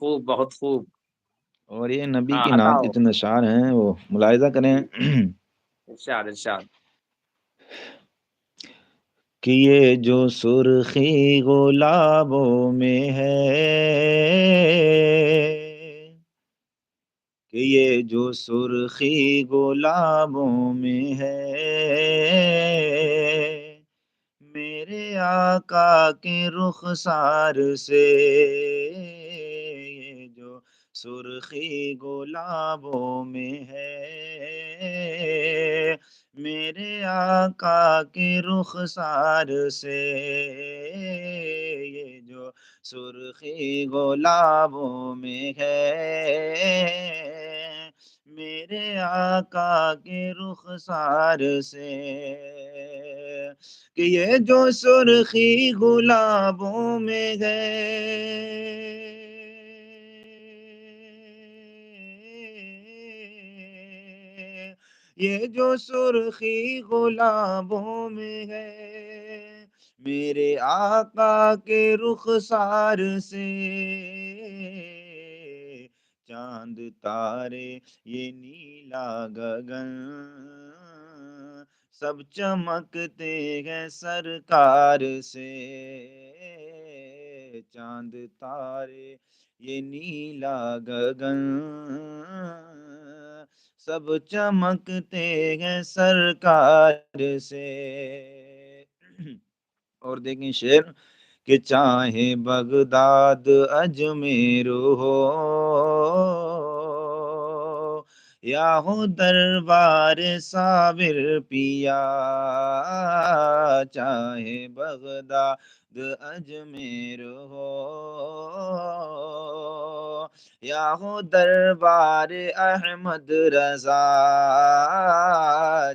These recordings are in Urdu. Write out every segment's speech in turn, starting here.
خوب، بہت خوب۔ اور یہ نبی ہاں کی نعت ہٹاؤ۔ کے چند اشعار ہیں، وہ ملاحظہ کریں ارشاد ارشاد۔ کہ یہ جو سرخی گلابوں میں ہے، کہ یہ جو سرخی گلابوں میں ہے، میرے آقا کے رخسار سے، یہ جو سرخی گلابوں میں ہے، میرے آقا کے رخسار سے، یہ جو سرخی گلابوں میں ہے، میرے آقا کے رخسار سے، کہ یہ جو سرخی گلابوں میں ہے، یہ جو سرخی گلابوں میں ہے، میرے آقا کے رخسار سے، چاند تارے یہ نیلا گگن سب چمکتے ہیں سرکار سے، چاند تارے یہ نیلا گگن سب چمکتے ہیں سرکار سے۔ اور دیکھیں شعر کہ چاہے بغداد اجمیر ہو یا ہو دربار صابر پیا، چاہے بغداد اجمیر ہو یا ہو دربار احمد رضا،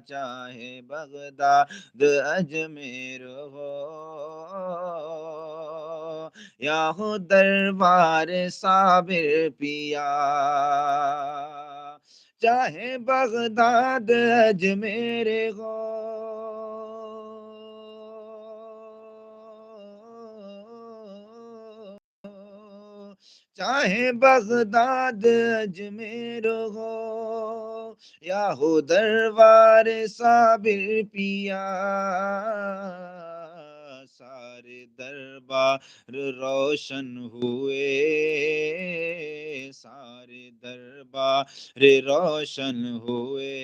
چاہے بغداد اجمیر ہو یا ہو دربار صابر پیا، چاہے بغداد اجمیر ہو چاہے بغداد اجمیر ہو یا ہو دربار صابر پیا، سارے دربار روشن ہوئے، سارے دربار روشن ہوئے،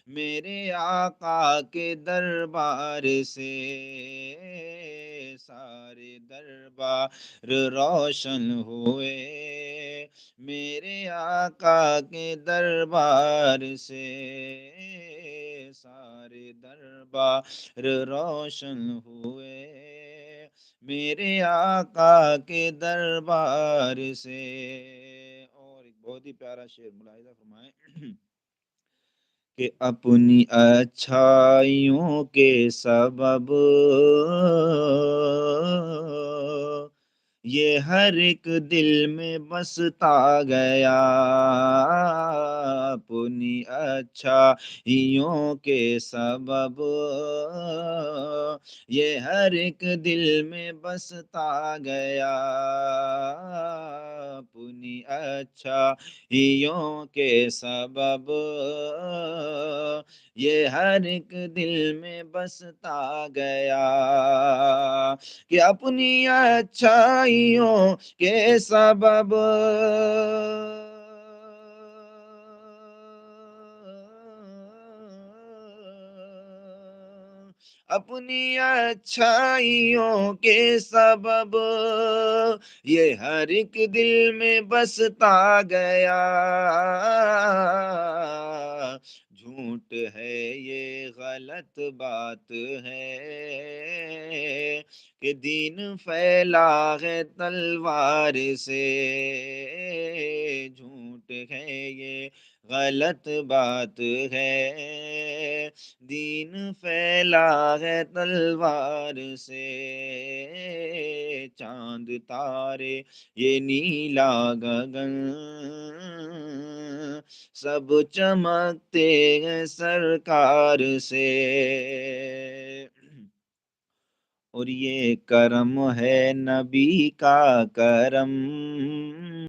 میرے آقا کے دربار سے، سارے دربار روشن ہوئے، میرے آقا کے دربار سے، سارے دربار روشن ہوئے، میرے آقا کے دربار سے۔ اور ایک بہت ہی پیارا شعر ملاحظہ فرمائیں کہ اپنی اچھائیوں کے سبب یہ ہر ایک دل میں بستا گیا، اپنی اچھائیوں کے سبب یہ ہر ایک دل میں بستا گیا، اپنی اچھائیوں کے سبب یہ ہر ایک دل میں بستا گیا، کہ اپنی اچھائیوں کے سبب اپنی اچھائیوں کے سبب یہ ہر ایک دل میں بستا گیا، جھوٹ ہے یہ غلط بات ہے کہ دین پھیلا ہے تلوار سے، جھوٹ ہے یہ غلط بات ہے دین پھیلا ہے تلوار سے، چاند تارے یہ نیلا گگن سب چمکتے ہیں سرکار سے، اور یہ کرم ہے نبی کا کرم